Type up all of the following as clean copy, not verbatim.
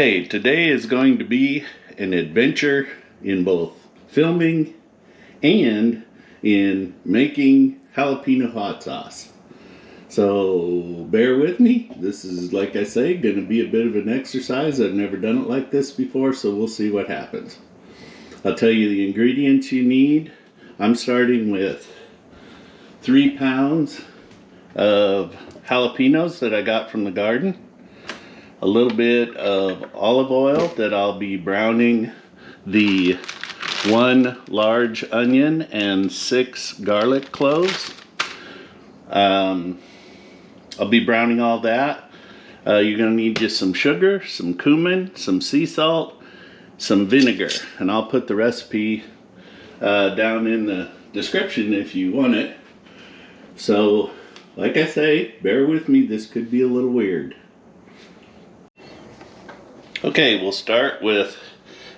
Okay, today is going to be an adventure in both filming and in making jalapeno hot sauce. So bear with me. This is, like I say, going to be a bit of an exercise. I've never done it like this before, so we'll see what happens. I'll tell you the ingredients you need. I'm starting with 3 pounds of jalapenos that I got from the garden. A little bit of olive oil that I'll be browning the 1 large onion and 6 garlic cloves. I'll be browning all that. You're going to need just some sugar, some cumin, some sea salt, some vinegar. And I'll put the recipe down in the description if you want it. So, like I say, bear with me. This could be a little weird. Okay, we'll start with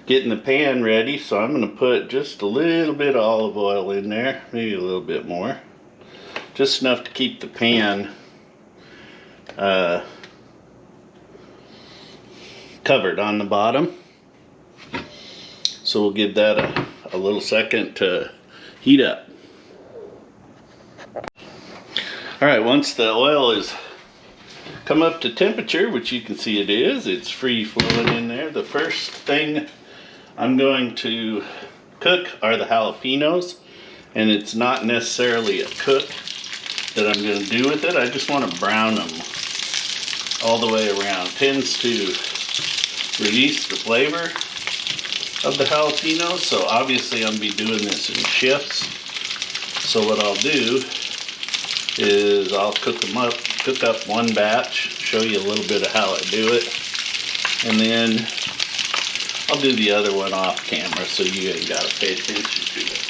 getting the pan ready. So I'm going to put just a little bit of olive oil in there, maybe a little bit more. Just enough to keep the pan covered on the bottom. So we'll give that a little second to heat up. Alright, once the oil is come up to temperature, which you can see it is, it's free flowing in there. The first thing I'm going to cook are the jalapenos, and it's not necessarily a cook that I'm going to do with it. I just want to brown them all the way around. It tends to release the flavor of the jalapenos, so obviously I'm going to be doing this in shifts. So what I'll do is I'll cook up one batch, show you a little bit of how I do it, and then I'll do the other one off camera so you ain't got to pay attention to it.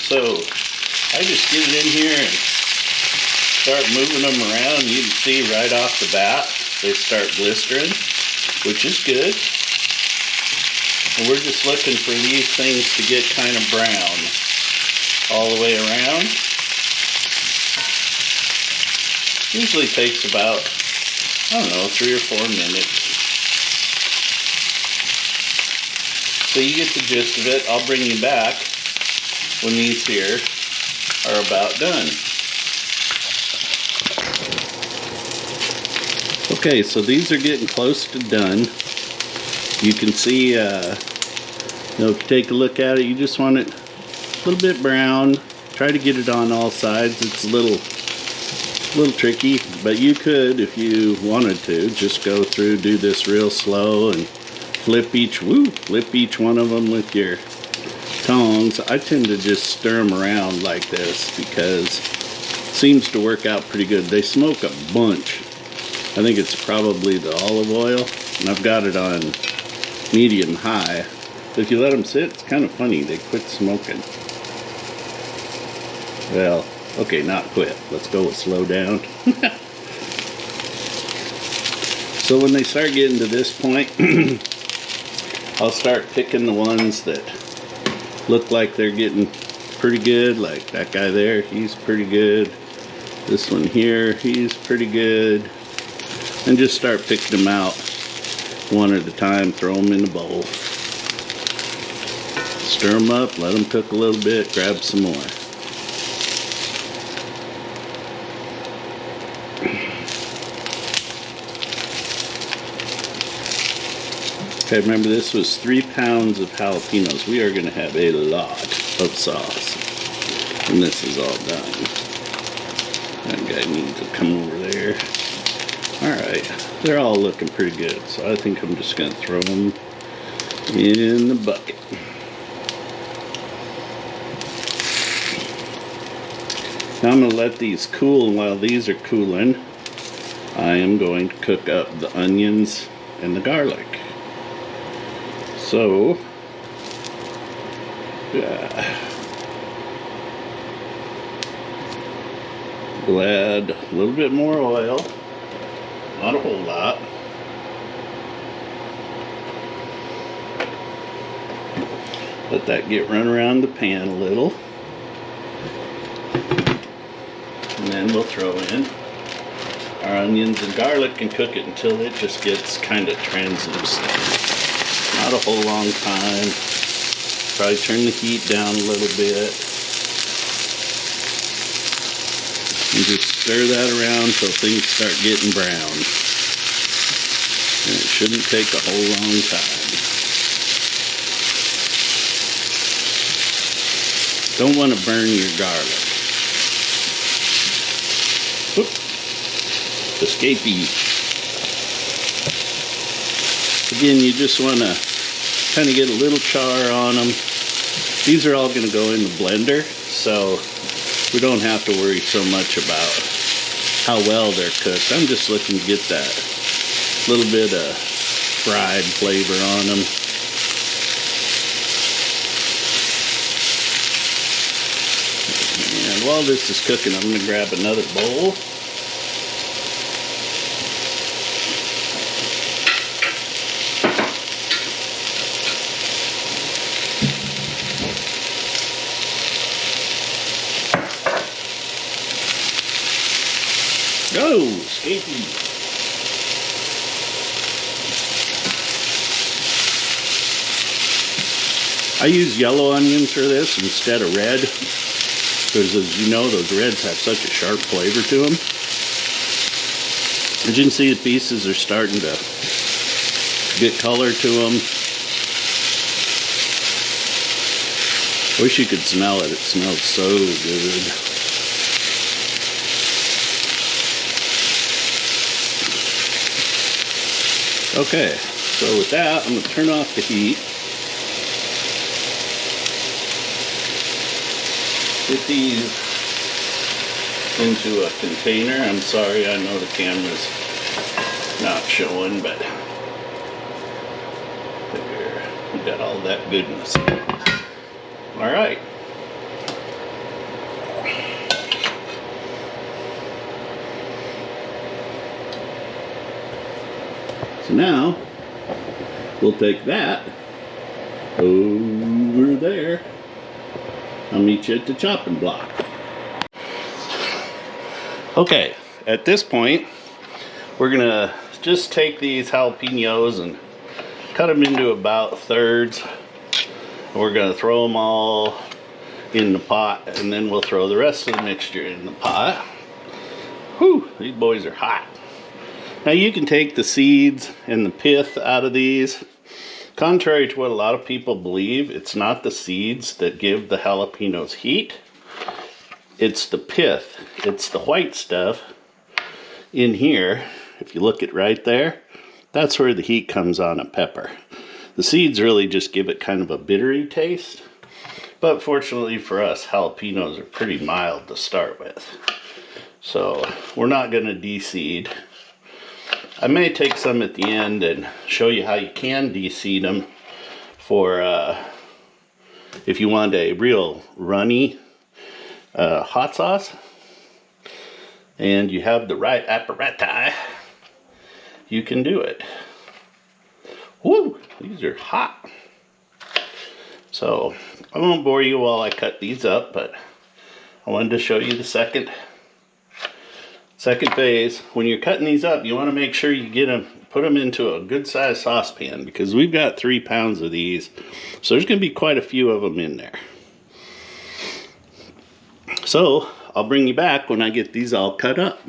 So I just get it in here and start moving them around. You can see right off the bat they start blistering, which is good. And we're just looking for these things to get kind of brown all the way around. Usually takes about, I don't know, 3 or 4 minutes. So you get the gist of it. I'll bring you back when these here are about done. Okay, so these are getting close to done. You can see, if you take a look at it, you just want it a little bit brown. Try to get it on all sides. It's a little tricky, but you could, if you wanted to, just go through, do this real slow and flip each one of them with your tongs. I tend to just stir them around like this because it seems to work out pretty good. They smoke a bunch. I think it's probably the olive oil, and I've got it on medium high. If you let them sit, it's kind of funny. They quit smoking. Well, okay, not quit. Let's go with slow down. So when they start getting to this point, I'll start picking the ones that look like they're getting pretty good. Like that guy there, he's pretty good. This one here, he's pretty good. And just start picking them out one at a time. Throw them in a bowl. Stir them up, let them cook a little bit, grab some more. Okay, remember this was 3 pounds of jalapenos. We are going to have a lot of sauce when this is all done. That guy needs to come over there. Alright, they're all looking pretty good, so I think I'm just going to throw them in the bucket. Now I'm going to let these cool, and while these are cooling, I am going to cook up the onions and the garlic. So, we'll add a little bit more oil, not a whole lot. Let that get run around the pan a little. And then we'll throw in our onions and garlic and cook it until it just gets kind of translucent. Not a whole long time. Probably turn the heat down a little bit. And just stir that around till things start getting brown. And it shouldn't take a whole long time. Don't want to burn your garlic. Whoop. Escapee. Again, you just want to kind of get a little char on them. These are all going to go in the blender, so we don't have to worry so much about how well they're cooked. I'm just looking to get that little bit of fried flavor on them. And while this is cooking, I'm going to grab another bowl. Go, escapee. I use yellow onions for this instead of red, because as you know, those reds have such a sharp flavor to them. As you can see, the pieces are starting to get color to them. Wish you could smell it. It smells so good. Okay, so with that, I'm going to turn off the heat. Get these into a container. I'm sorry, I know the camera's not showing, but there, we got all that goodness. All right. So now, we'll take that over there. I'll meet you at the chopping block. Okay, at this point, we're gonna just take these jalapenos and cut them into about thirds. We're gonna throw them all in the pot, and then we'll throw the rest of the mixture in the pot. Whew, these boys are hot. Now you can take the seeds and the pith out of these. Contrary to what a lot of people believe, it's not the seeds that give the jalapenos heat. It's the pith. It's the white stuff in here. If you look at right there, that's where the heat comes on a pepper. The seeds really just give it kind of a bittery taste. But fortunately for us, jalapenos are pretty mild to start with. So we're not going to de-seed. I may take some at the end and show you how you can de-seed them for if you want a real runny hot sauce and you have the right apparatus, you can do it. Woo! These are hot. So I won't bore you while I cut these up, but I wanted to show you the second phase. When you're cutting these up, you want to make sure you get them, put them into a good sized saucepan, because we've got 3 pounds of these, so there's going to be quite a few of them in there. So I'll bring you back when I get these all cut up.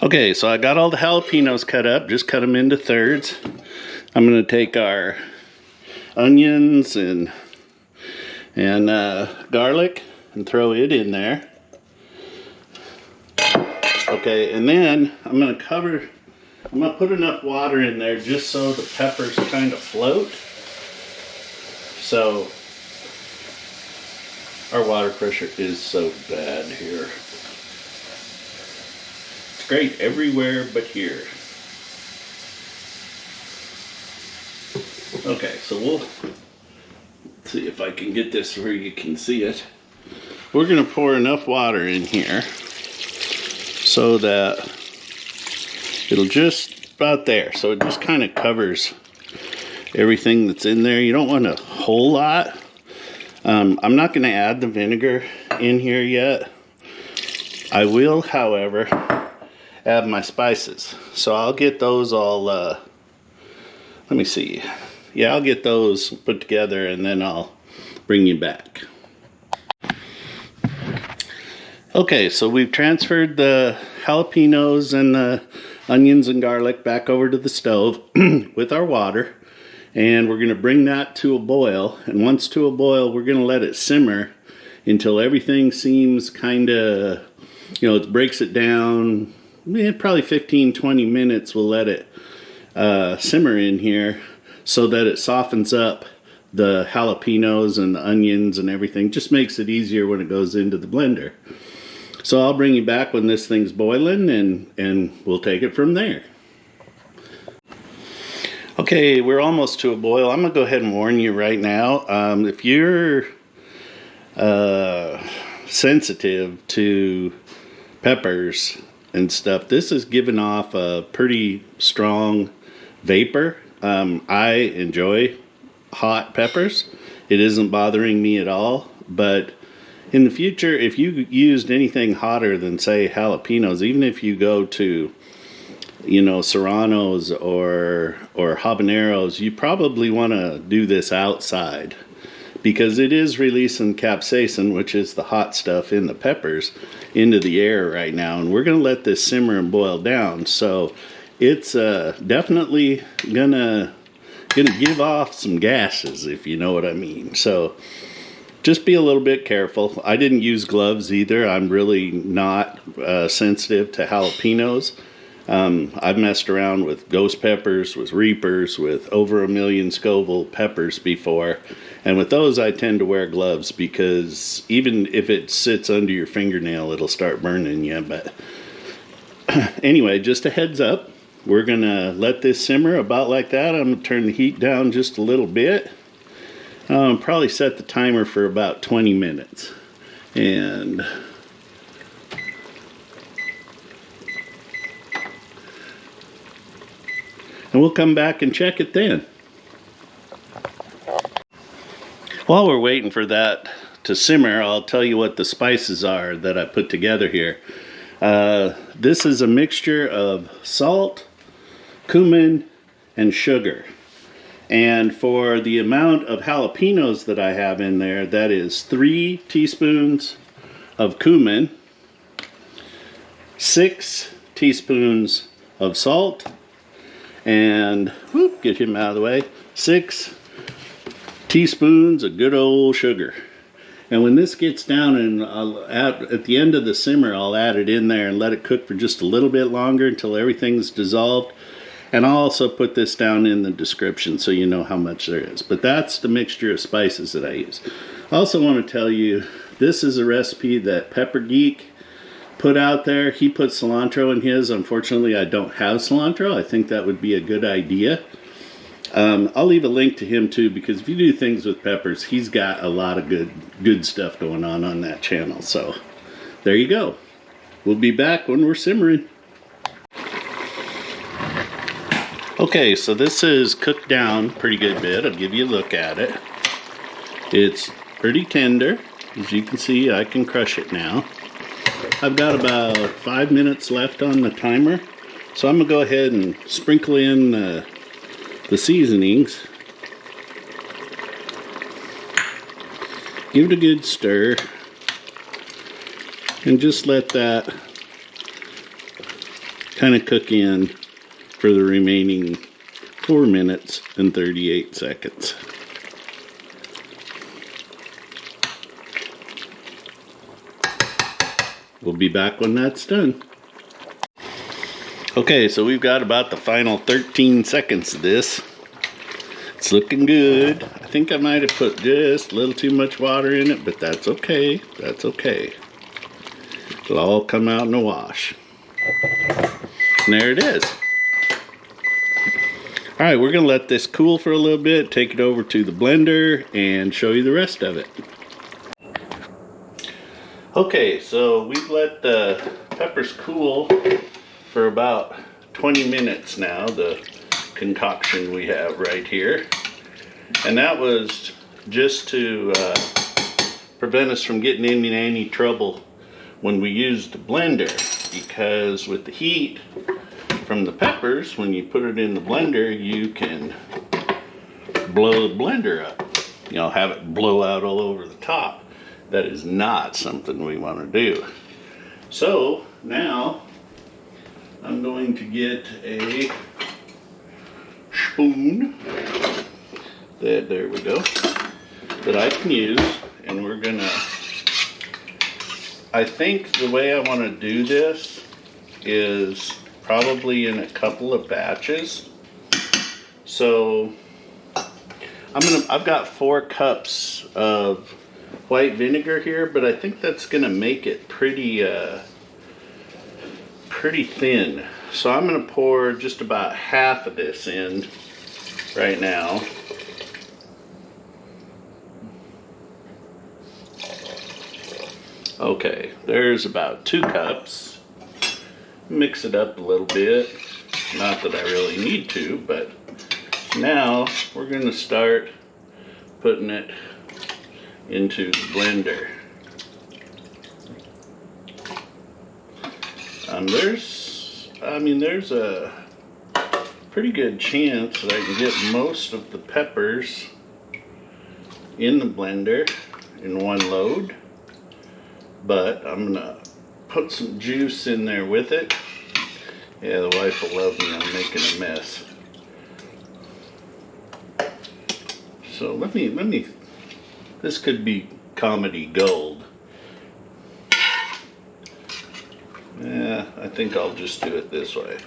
Okay, so I got all the jalapenos cut up, just cut them into thirds. I'm going to take our onions and garlic and throw it in there. Okay, and then I'm going to put enough water in there just so the peppers kind of float. So, our water pressure is so bad here. It's great everywhere but here. Okay, so we'll see if I can get this where you can see it. We're going to pour enough water in here so that it'll just about there. So it just kind of covers everything that's in there. You don't want a whole lot. I'm not going to add the vinegar in here yet. I will, however, add my spices. So I'll get those all, let me see. Yeah, I'll get those put together and then I'll bring you back. Okay, so we've transferred the jalapenos and the onions and garlic back over to the stove with our water. And we're going to bring that to a boil. And once to a boil, we're going to let it simmer until everything seems kind of, you know, it breaks it down. Probably 15-20 minutes we'll let it simmer in here so that it softens up the jalapenos and the onions and everything. Just makes it easier when it goes into the blender. So I'll bring you back when this thing's boiling and we'll take it from there. Okay, we're almost to a boil. I'm going to go ahead and warn you right now. If you're sensitive to peppers and stuff, this is giving off a pretty strong vapor. I enjoy hot peppers. It isn't bothering me at all, but in the future, if you used anything hotter than, say, jalapenos, even if you go to, you know, serranos or habaneros, you probably want to do this outside because it is releasing capsaicin, which is the hot stuff in the peppers, into the air right now. And we're going to let this simmer and boil down. So it's definitely gonna give off some gases, if you know what I mean. So just be a little bit careful. I didn't use gloves either. I'm really not sensitive to jalapenos. I've messed around with ghost peppers, with reapers, with over 1 million Scoville peppers before. And with those, I tend to wear gloves because even if it sits under your fingernail, it'll start burning you. But anyway, just a heads up. We're going to let this simmer about like that. I'm going to turn the heat down just a little bit. Probably set the timer for about 20 minutes. And we'll come back and check it then. While we're waiting for that to simmer, I'll tell you what the spices are that I put together here. This is a mixture of salt, cumin, and sugar. And for the amount of jalapenos that I have in there, that is 3 teaspoons of cumin, 6 teaspoons of salt, and get him out of the way, 6 teaspoons of good old sugar. And when this gets down, and I'll add, at the end of the simmer, I'll add it in there and let it cook for just a little bit longer until everything's dissolved. And I'll also put this down in the description so you know how much there is. But that's the mixture of spices that I use. I also want to tell you, this is a recipe that Pepper Geek put out there. He put cilantro in his. Unfortunately, I don't have cilantro. I think that would be a good idea. I'll leave a link to him too, because if you do things with peppers, he's got a lot of good stuff going on that channel. So there you go. We'll be back when we're simmering. Okay, so this is cooked down pretty good bit. I'll give you a look at it. It's pretty tender. As you can see, I can crush it now. I've got about 5 minutes left on the timer. So I'm going to go ahead and sprinkle in the seasonings. Give it a good stir. And just let that kind of cook in for the remaining 4 minutes and 38 seconds. We'll be back when that's done. Okay, so we've got about the final 13 seconds of this. It's looking good. I think I might have put just a little too much water in it, but that's okay. That's okay. It'll all come out in a wash. And there it is. Alright, we're going to let this cool for a little bit, take it over to the blender, and show you the rest of it. Okay, so we've let the peppers cool for about 20 minutes now, the concoction we have right here. And that was just to prevent us from getting in any trouble when we use the blender, because with the heat from the peppers, when you put it in the blender, you can blow the blender up. You know, have it blow out all over the top. That is not something we want to do. So now I'm going to get a spoon there we go, that I can use, and we're gonna, I think the way I want to do this is probably in a couple of batches. So I've got 4 cups of white vinegar here, but I think that's gonna make it pretty thin. So I'm gonna pour just about half of this in right now. Okay, there's about 2 cups. Mix it up a little bit. Not that I really need to, but now we're going to start putting it into the blender. There's a pretty good chance that I can get most of the peppers in the blender in one load. But I'm gonna put some juice in there with it. Yeah, the wife will love me. I'm making a mess. So let me. This could be comedy gold. Yeah, I think I'll just do it this way.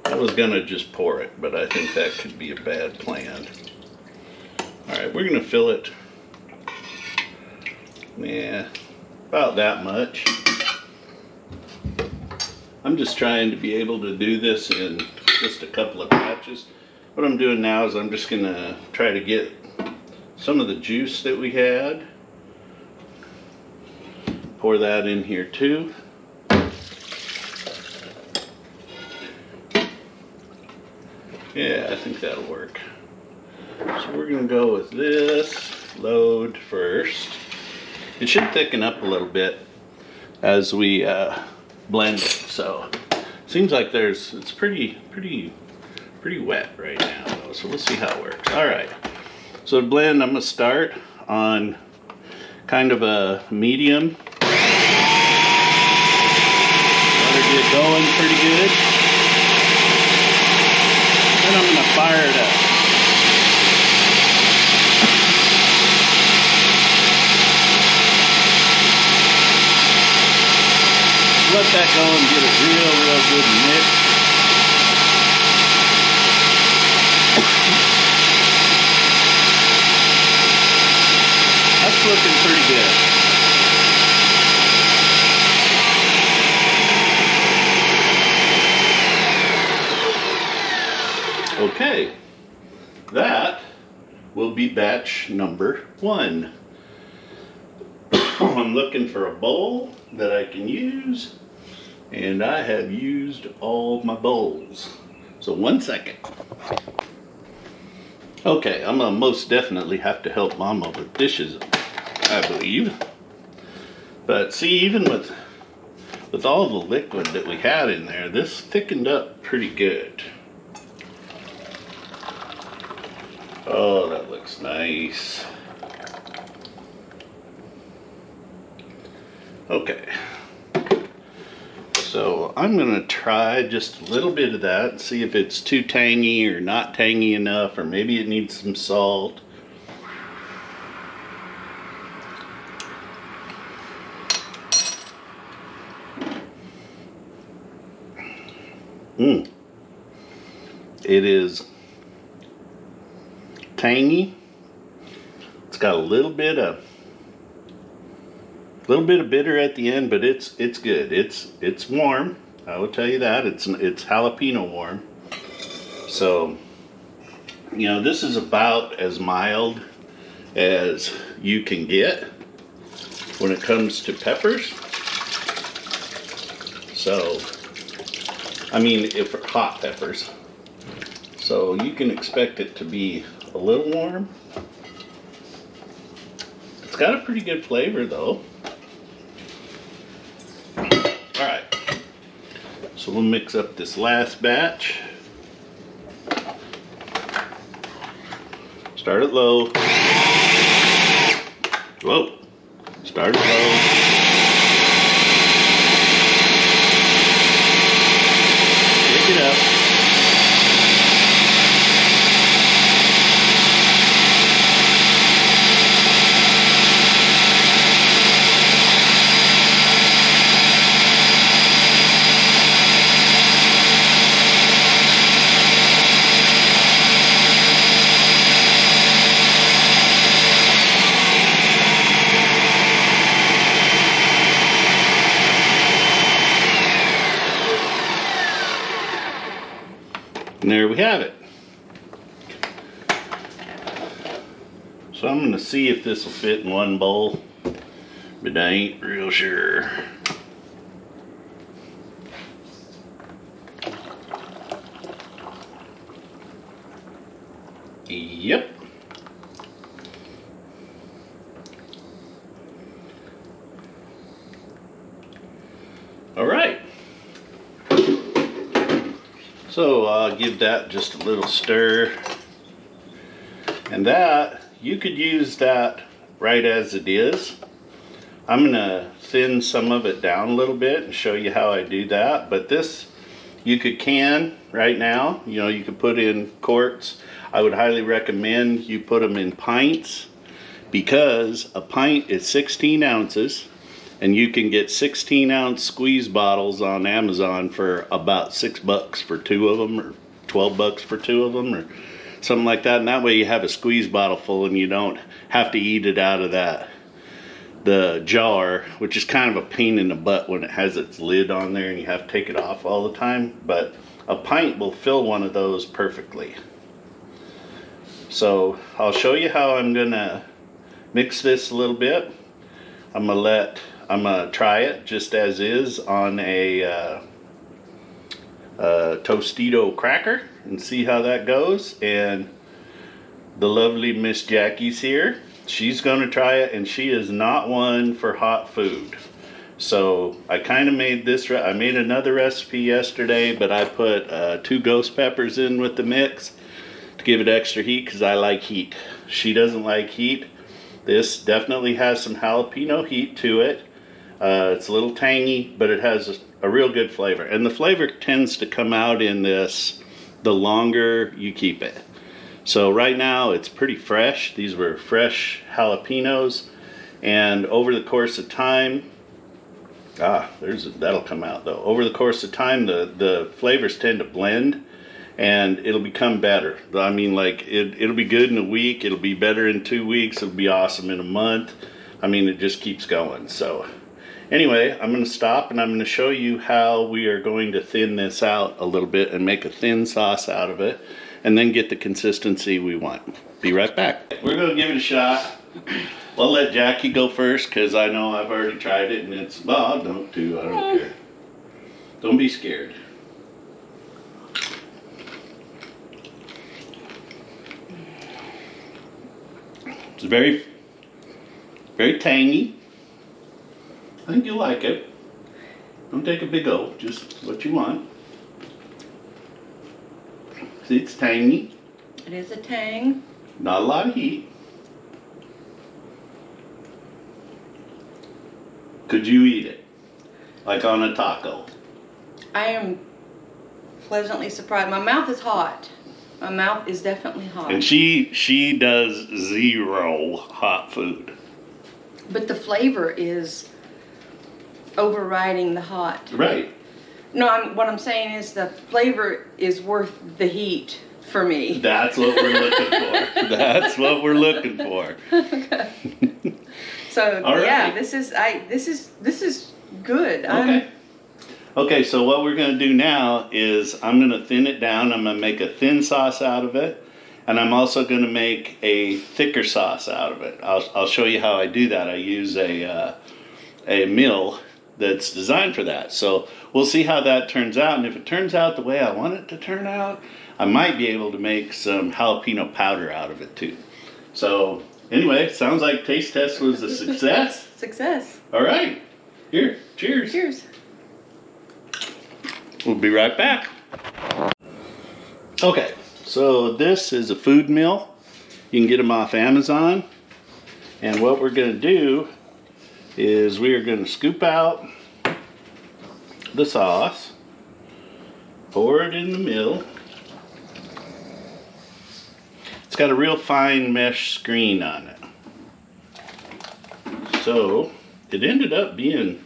I was gonna just pour it, but I think that could be a bad plan. All right, we're gonna fill it. Yeah. About that much. I'm just trying to be able to do this in just a couple of batches. What I'm doing now is I'm just gonna try to get some of the juice that we had. Pour that in here too. Yeah, I think that'll work. So we're gonna go with this load first. It should thicken up a little bit as we blend it. So seems like it's pretty wet right now though. So we'll see how it works. All right. So to blend, I'm gonna start on kind of a medium. Let her get going pretty good. Then I'm gonna fire it up. Let that go and get it real good mix. That's looking pretty good. Okay, that will be batch number 1. I'm looking for a bowl that I can use, and I have used all my bowls. So 1 second. Okay, I'm gonna most definitely have to help Mama with dishes, I believe. But see, even with all the liquid that we had in there, this thickened up pretty good. Oh, that looks nice. Okay, so I'm gonna try just a little bit of that and see if it's too tangy or not tangy enough, or maybe it needs some salt. It is tangy. It's got a little bit of bitter at the end, but it's good. It's warm. I will tell you that. It's jalapeno warm. So, you know, this is about as mild as you can get when it comes to peppers. So, I mean, if hot peppers. So you can expect it to be a little warm. It's got a pretty good flavor though. So we'll mix up this last batch. Start it low. Whoa. Start it low. Pick it up. And there we have it. So I'm going to see if this will fit in one bowl, but I ain't real sure. Yep. All right. So I'll give that just a little stir. And that, you could use that right as it is. I'm going to thin some of it down a little bit and show you how I do that. But this, you could can right now. You know, you could put in quarts. I would highly recommend you put them in pints, because a pint is 16 ounces. And you can get 16-ounce squeeze bottles on Amazon for about $6 for 2 of them, or $12 for 2 of them, or something like that. And that way you have a squeeze bottle full and you don't have to eat it out of the jar, which is kind of a pain in the butt when it has its lid on there and you have to take it off all the time. But a pint will fill one of those perfectly. So I'll show you how I'm gonna mix this a little bit. I'm gonna try it just as is on a Tostito cracker and see how that goes. And the lovely Miss Jackie's here. She's gonna try it, and she is not one for hot food. So I kind of made this, I made another recipe yesterday, but I put 2 ghost peppers in with the mix to give it extra heat, because I like heat. She doesn't like heat. This definitely has some jalapeno heat to it. It's a little tangy, but it has a real good flavor. And the flavor tends to come out in this the longer you keep it. So right now it's pretty fresh. These were fresh jalapenos. And over the course of time, that'll come out though. Over the course of time, the flavors tend to blend, and it'll become better. I mean, like, it'll be good in a week, it'll be better in 2 weeks, it'll be awesome in a month. I mean, it just keeps going. So anyway, I'm going to stop and I'm going to show you how we are going to thin this out a little bit and make a thin sauce out of it, and then get the consistency we want. Be right back. We're going to give it a shot. I'll let Jackie go first, because I know I've already tried it and it's, well, I'll don't too, I don't care. Don't be scared. It's very, very tangy. I think you'll like it. Don't take a big O, just what you want. See, it's tangy. It is a tang. Not a lot of heat. Could you eat it? Like on a taco? I am pleasantly surprised. My mouth is hot. My mouth is definitely hot. And she does zero hot food. But the flavor is overriding the hot. Right. No, what I'm saying is the flavor is worth the heat for me. That's what we're looking for. That's what we're looking for. Okay. So All right. yeah, this is good. Okay. Okay, so what we're going to do now is I'm going to thin it down. I'm going to make a thin sauce out of it, and I'm also going to make a thicker sauce out of it. I'll show you how I do that. I use a mill that's designed for that. So we'll see how that turns out, and if it turns out the way I want it to turn out, I might be able to make some jalapeno powder out of it too. So anyway, sounds like taste test was a success. Success. All right. Here, cheers. Cheers. We'll be right back. Okay, so this is a food mill. You can get them off Amazon. And what we're going to do is we are going to scoop out the sauce, pour it in the mill. It's got a real fine mesh screen on it. So it ended up being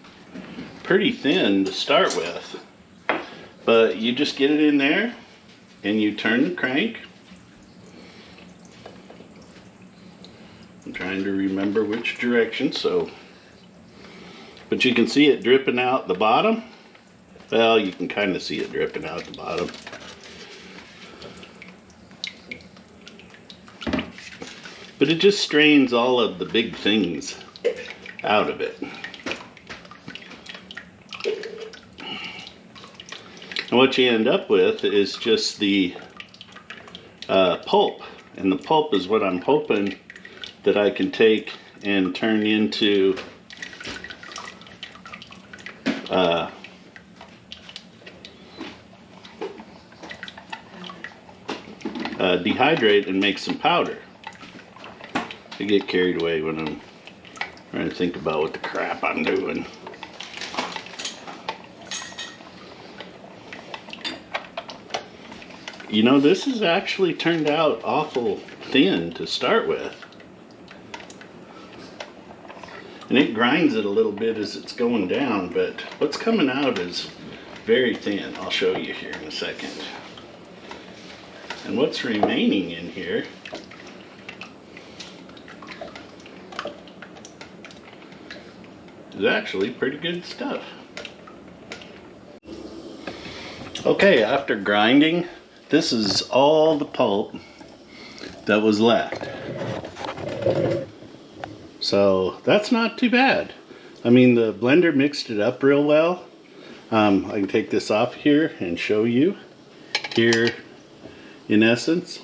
pretty thin to start with. But you just get it in there and you turn the crank. I'm trying to remember which direction, but you can see it dripping out the bottom. Well, you can kind of see it dripping out the bottom. But it just strains all of the big things out of it. And what you end up with is just the pulp. And the pulp is what I'm hoping that I can take and turn into dehydrate and make some powder. I get carried away when I'm trying to think about what the crap I'm doing. You know, this has actually turned out awful thin to start with. And it grinds it a little bit as it's going down, but what's coming out is very thin. I'll show you here in a second. And what's remaining in here is actually pretty good stuff. Okay, after grinding, this is all the pulp that was left. So that's not too bad. I mean, the blender mixed it up real well. I can take this off here and show you. Here, in essence,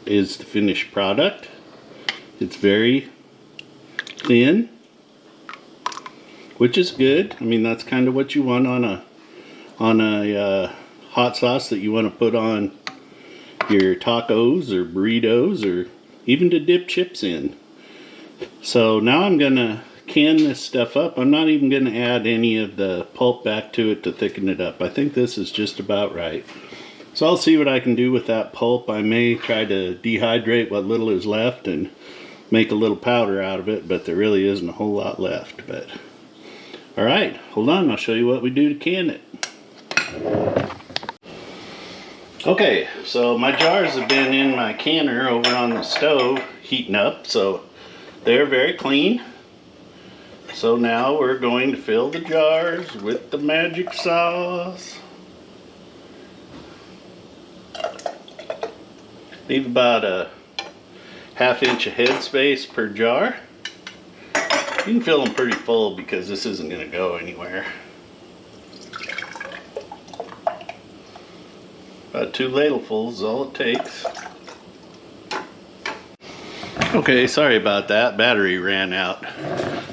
is the finished product. It's very thin, which is good. I mean, that's kind of what you want on a hot sauce that you want to put on your tacos or burritos or even to dip chips in. So now I'm gonna can this stuff up. I'm not even gonna add any of the pulp back to it to thicken it up. I think this is just about right. So I'll see what I can do with that pulp. I may try to dehydrate what little is left and make a little powder out of it, but there really isn't a whole lot left. But all right, hold on, I'll show you what we do to can it. Okay, so my jars have been in my canner over on the stove heating up, so they're very clean. So now we're going to fill the jars with the magic sauce. Leave about a ½ inch of head space per jar. You can fill them pretty full because this isn't going to go anywhere. About 2 ladlefuls is all it takes. Okay, sorry about that. Battery ran out.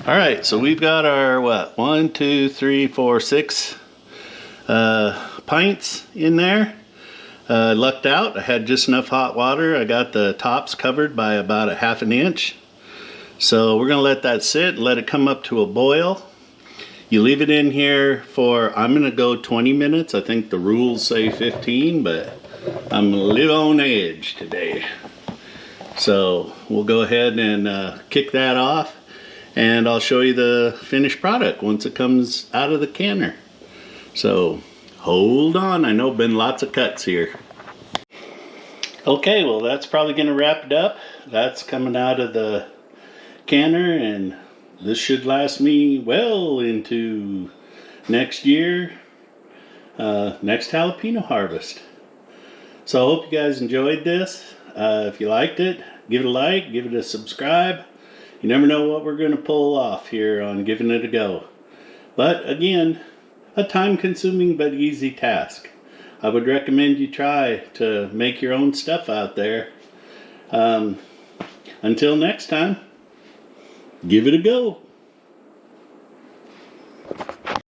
Alright, so we've got our, what, 1, 2, 3, 4, 6 pints in there. Lucked out. I had just enough hot water. I got the tops covered by about a ½ inch. So we're going to let that sit, let it come up to a boil. You leave it in here for, I'm going to go 20 minutes. I think the rules say 15, but I'm going to live on edge today. So we'll go ahead and kick that off, and I'll show you the finished product once it comes out of the canner. So hold on, I know been lots of cuts here. Okay, well that's probably going to wrap it up. That's coming out of the canner, and this should last me well into next year, next jalapeno harvest. So I hope you guys enjoyed this. If you liked it, give it a like, give it a subscribe. You never know what we're going to pull off here on giving it a go. But again, a time-consuming but easy task. I would recommend you try to make your own stuff out there. Until next time, give it a go.